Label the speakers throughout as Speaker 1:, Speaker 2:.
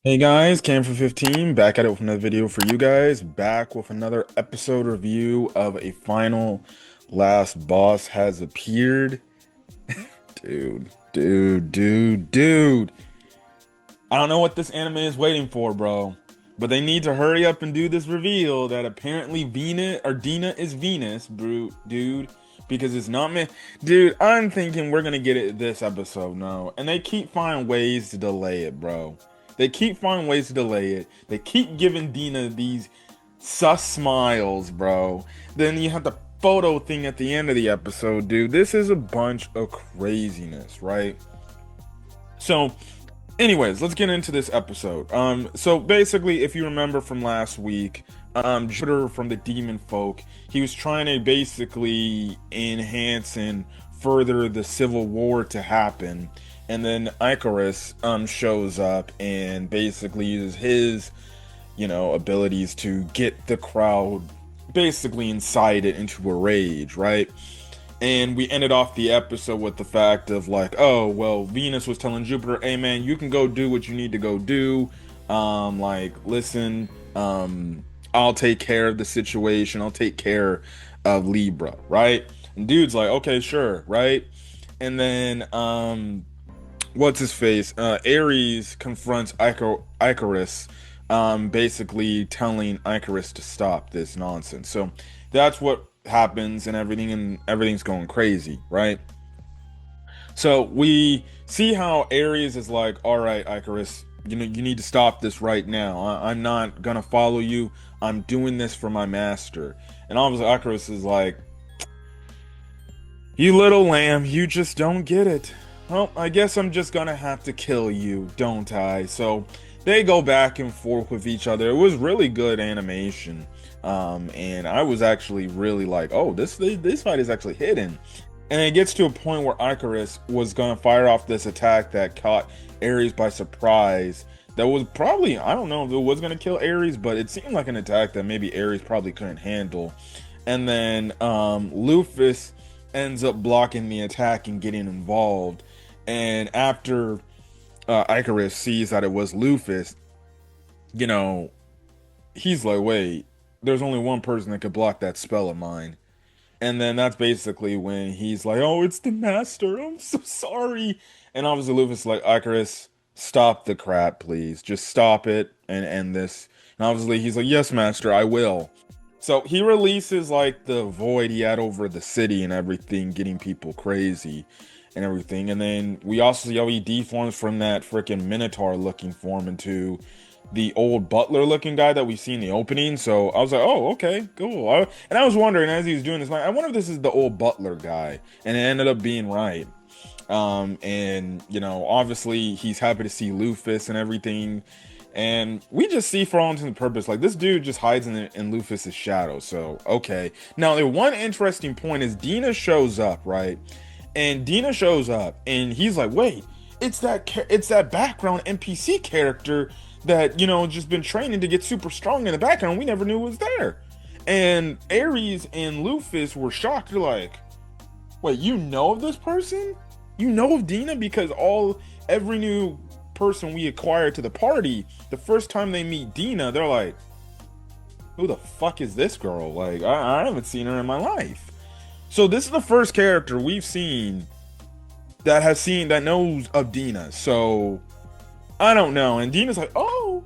Speaker 1: Hey guys, Cam for 15 back at it with another video for you guys. Back with another episode review of a final last boss has appeared. Dude. I don't know what this anime is waiting for, bro. But they need to hurry up and do this reveal that apparently Dina is Venus, bro, dude. Because it's not me. Dude, I'm thinking we're gonna get it this episode, no. And they keep finding ways to delay it, bro. They keep finding ways to delay it. They keep giving Dina these sus smiles, bro. Then you have the photo thing at the end of the episode, dude. This is a bunch of craziness, right? So, anyways, let's get into this episode. So basically, if you remember from last week, Jupiter from the Demon Folk, he was trying to basically enhance and further the civil war to happen, and then Icarus shows up and basically uses his, abilities to get the crowd basically incited into a rage, right? And we ended off the episode with the fact of like, oh, well, Venus was telling Jupiter, hey man, you can go do what you need to go do. Listen, I'll take care of the situation. I'll take care of Libra, right? And dude's like, okay, sure, right? And then what's his face? Ares confronts Icarus, basically telling Icarus to stop this nonsense. So that's what happens and everything's going crazy, right? So we see how Ares is like, all right, Icarus, you need to stop this right now. I'm not gonna follow you. I'm doing this for my master. And obviously Icarus is like, you little lamb, you just don't get it. Well, I guess I'm just gonna have to kill you, don't I? So they go back and forth with each other. It was really good animation. And I was actually really like, oh, this fight is actually hidden. And it gets to a point where Icarus was gonna fire off this attack that caught Ares by surprise. That was probably, I don't know if it was gonna kill Ares, but it seemed like an attack that maybe Ares probably couldn't handle. And then Luffy ends up blocking the attack and getting involved. And after Icarus sees that it was Luffy, you know, he's like, wait, there's only one person that could block that spell of mine. And then that's basically when he's like, oh, it's the master. I'm so sorry. And obviously Luffy's like, Icarus, stop the crap, please. Just stop it and end this. And obviously he's like, yes, master, I will. So he releases like the void he had over the city and everything, getting people crazy and everything. And then we also see how he deforms from that freaking Minotaur looking form into the old butler looking guy that we see in the opening. So I was like, oh, okay, cool. And I was wondering as he was doing this, like, I wonder if this is the old butler guy. And it ended up being right. And obviously he's happy to see Luffy and everything. And we just see for all intents and purposes, like this dude just hides in Luffy's shadow. So okay. Now the one interesting point is Dina shows up, right? And Dina shows up, and he's like, wait, it's that background NPC character that just been training to get super strong in the background. We never knew was there. And Ares and Luffy were shocked. They're like, wait, you know of this person? You know of Dina? Because every new person we acquire to the party, the first time they meet Dina, they're like, who the fuck is this girl? Like, I haven't seen her in my life. So this is the first character we've seen that knows of Dina. So I don't know. And Dina's like, oh,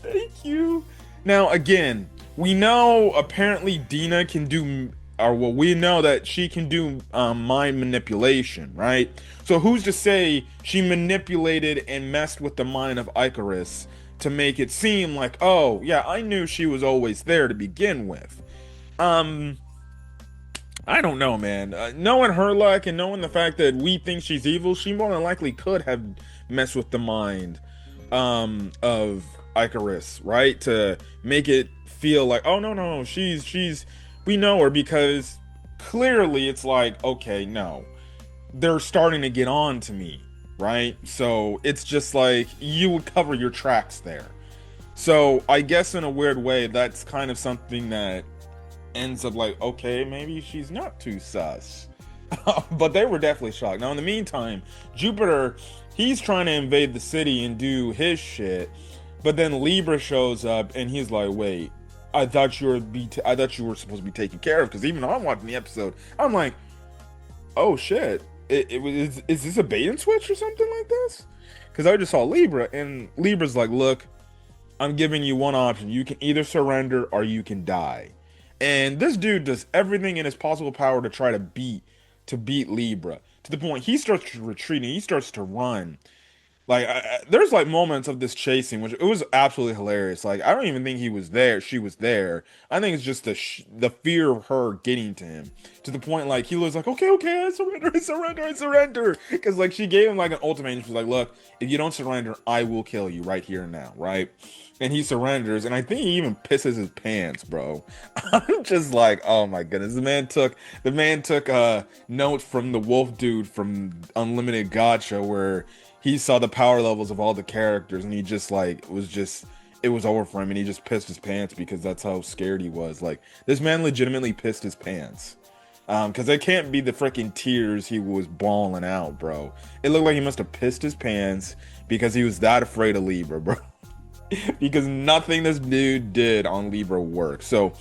Speaker 1: thank you. Now again, we know apparently Dina can do, or well, we know that she can do mind manipulation, right? So who's to say she manipulated and messed with the mind of Icarus to make it seem like, oh yeah, I knew she was always there to begin with. I don't know, man. Knowing her luck and knowing the fact that we think she's evil, she more than likely could have messed with the mind of Icarus, right? To make it feel like, oh no, she's we know her, because clearly it's like, okay, no, they're starting to get on to me, right? So it's just like you would cover your tracks there. So I guess in a weird way, that's kind of something that ends up like, okay, maybe she's not too sus. But they were definitely shocked. Now, in the meantime, Jupiter, he's trying to invade the city and do his shit. But then Libra shows up and he's like, "Wait, I thought you were supposed to be taken care of." Because even I'm watching the episode, I'm like, "Oh shit, is this a bait and switch or something like this?" Because I just saw Libra and Libra's like, "Look, I'm giving you one option. You can either surrender or you can die." And this dude does everything in his possible power to try to beat Libra to the point he starts to retreat and he starts to run. Like there's like moments of this chasing, which it was absolutely hilarious. Like I don't even think he was there; she was there. I think it's just the fear of her getting to him to the point like he was like, "Okay, okay, I surrender, I surrender, I surrender," because like she gave him like an ultimatum. She was like, "Look, if you don't surrender, I will kill you right here and now, right?" And he surrenders, and I think he even pisses his pants, bro. I'm just like, oh my goodness, the man took notes from the wolf dude from Unlimited Gotcha where he saw the power levels of all the characters and he just like it was over for him and he just pissed his pants because that's how scared he was. Like this man legitimately pissed his pants. Because it can't be the freaking tears he was bawling out, bro. It looked like he must have pissed his pants because he was that afraid of Libra, bro. Because nothing this dude did on Libra worked. So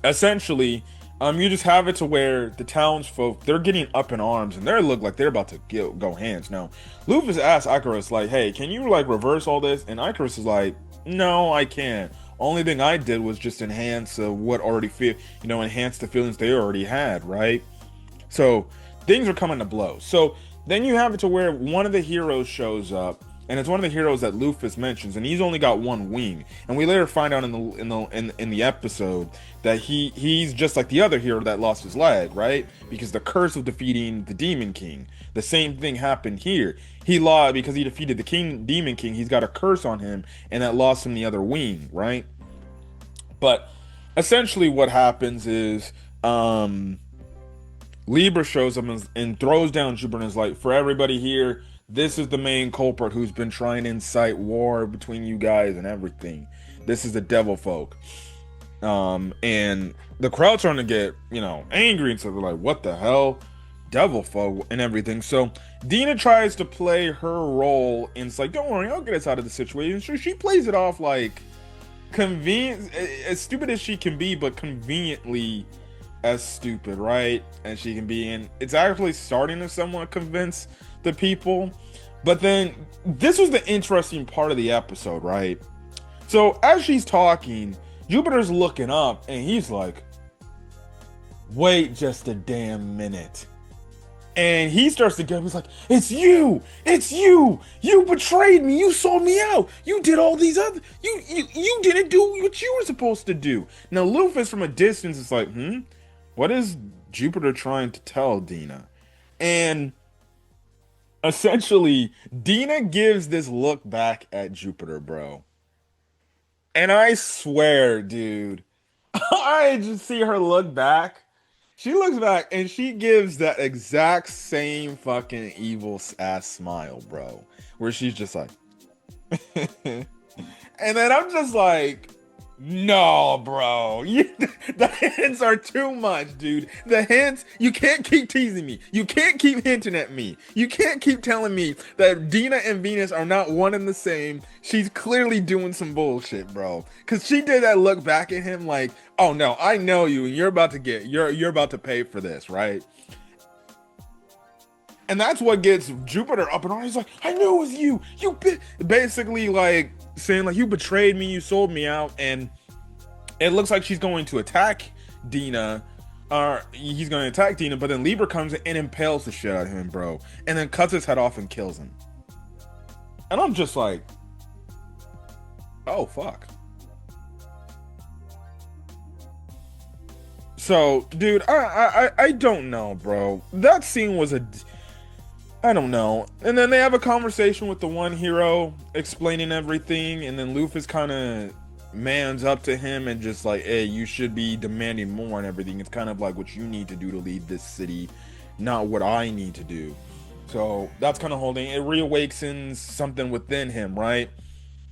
Speaker 1: essentially, you just have it to where the townsfolk they're getting up in arms and they look like they're about to go hands. Now, Luffy asks Icarus like, "Hey, can you like reverse all this?" And Icarus is like, "No, I can't. Only thing I did was just enhance what already feel, enhance the feelings they already had, right?" So things are coming to blows. So then you have it to where one of the heroes shows up, and it's one of the heroes that Luffy mentions, and he's only got one wing. And we later find out in the episode that he's just like the other hero that lost his leg, right? Because the curse of defeating the Demon King. The same thing happened here. He lost because he defeated the Demon King. He's got a curse on him, and that lost him the other wing, right? But essentially, what happens is Libra shows up and throws down Jupiter and is like, "For everybody here, this is the main culprit who's been trying to incite war between you guys and everything. This is the devil folk." And the crowd's starting to get, angry, and so they're like, "What the hell? Devil folk," and everything. So Dina tries to play her role and it's like, "Don't worry, I'll get us out of the situation." So she plays it off like convenient, as stupid as she can be, but conveniently as stupid, right? And she can be, and it's actually starting to somewhat convince the people. But then this was the interesting part of the episode, right? So as she's talking, Jupiter's looking up and he's like, "Wait just a damn minute." And he starts to get, he's like, it's you, you betrayed me, you sold me out, you did all these other, you didn't do what you were supposed to do. Now Luffy from a distance is like, what is Jupiter trying to tell Dina? And essentially, Dina gives this look back at Jupiter, bro. And I swear, dude, I just see her look back. She looks back and she gives that exact same fucking evil ass smile, bro. Where she's just like, and then I'm just like, "No, bro. The hints are too much, dude. The hints, you can't keep teasing me. You can't keep hinting at me. You can't keep telling me that Dina and Venus are not one and the same. She's clearly doing some bullshit, bro." Because she did that look back at him like, "Oh no, I know you, and you're about to pay for this, right?" And that's what gets Jupiter up and on. He's like, "I knew it was you. Basically like saying like, "You betrayed me, you sold me out." And it looks like she's going to attack Dina, or he's going to attack Dina, but then Libra comes in and impales the shit out of him, bro, and then cuts his head off and kills him. And I'm just like, oh fuck. So, dude, I don't know, bro. That scene was I don't know. And then they have a conversation with the one hero explaining everything, and then Luffy's kind of mans up to him and just like, "Hey, you should be demanding more and everything. It's kind of like what you need to do to lead this city, not what I need to do." So that's kind of holding it, reawakens something within him, right?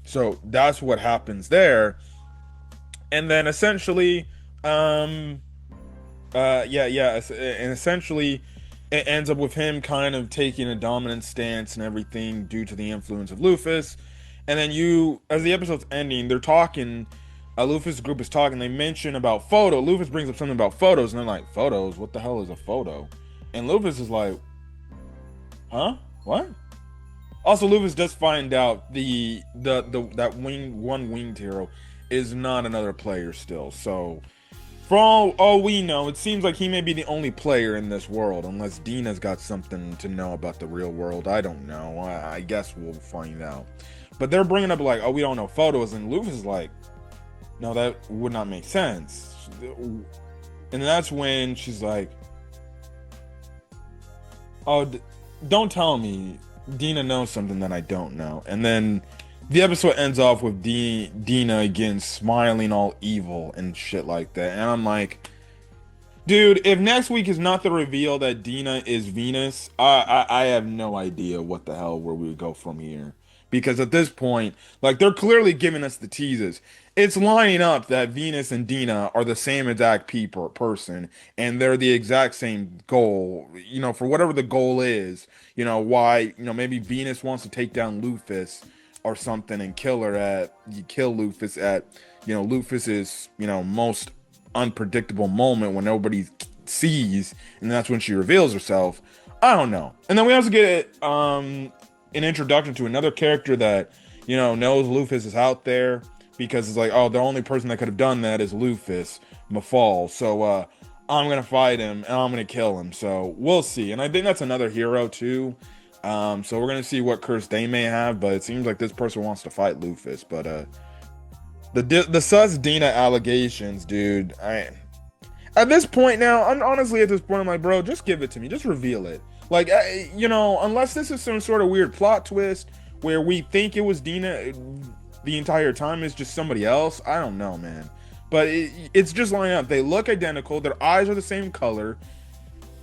Speaker 1: So that's what happens there. And then essentially, and essentially it ends up with him kind of taking a dominant stance and everything due to the influence of Luffy. And then you, as the episode's ending, they're talking. Luffy's group is talking. They mention about photo. Luffy brings up something about photos, and they're like, "Photos? What the hell is a photo?" And Luffy is like, "Huh? What?" Also, Luffy does find out the that winged hero is not another player still. So for all we know, it seems like he may be the only player in this world, unless Dina's got something to know about the real world. I don't know. I guess we'll find out. But they're bringing up like, oh, we don't know photos, and Luffy's like, no, that would not make sense. And that's when she's like, oh, don't tell me Dina knows something that I don't know. And then the episode ends off with Dina again smiling all evil and shit like that. And I'm like, dude, if next week is not the reveal that Dina is Venus, I have no idea what the hell where we would go from here. Because at this point, like they're clearly giving us the teases. It's lining up that Venus and Dina are the same exact person, and they're the exact same goal. You know, for whatever the goal is. You know why? You know maybe Venus wants to take down Luffy or something and kill Luffy at Luffy's most unpredictable moment when nobody sees, and that's when she reveals herself. I don't know. And then we also get an introduction to another character that knows Luffy is out there, because it's like, oh, the only person that could have done that is Luffy Mafal. So I'm gonna fight him and I'm gonna kill him. So we'll see. And I think that's another hero too. So we're gonna see what curse they may have, but it seems like this person wants to fight Luffy. But the sus Dina allegations, dude. At this point now, honestly at this point, I'm like, bro, just give it to me, just reveal it. Like, unless this is some sort of weird plot twist where we think it was Dina the entire time, is just somebody else. I don't know, man. But it's just lining up. They look identical. Their eyes are the same color.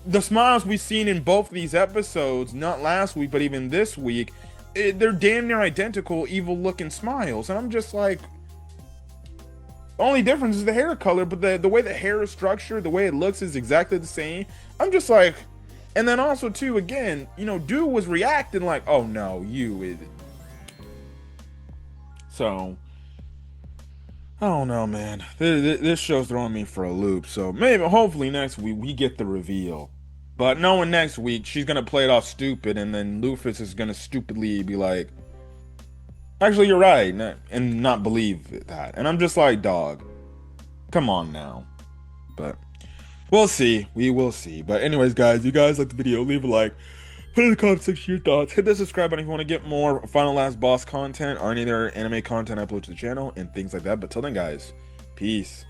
Speaker 1: The smiles we've seen in both of these episodes, not last week, but even this week, they're damn near identical, evil-looking smiles. And I'm just like, the only difference is the hair color, but the way the hair is structured, the way it looks is exactly the same. I'm just like, and then also too, again, dude was reacting like, oh no, so I don't know, man. This show's throwing me for a loop. So maybe, hopefully next week we get the reveal. But knowing next week she's gonna play it off stupid, and then Luffy is gonna stupidly be like, actually you're right, and not believe that. And I'm just like, dog, come on now. But we'll see. We will see. But anyways, guys, you guys like the video, leave a like. Put in the comment section your thoughts. Hit the subscribe button if you want to get more Final Last Boss content or any other anime content I upload to the channel and things like that. But till then, guys, peace.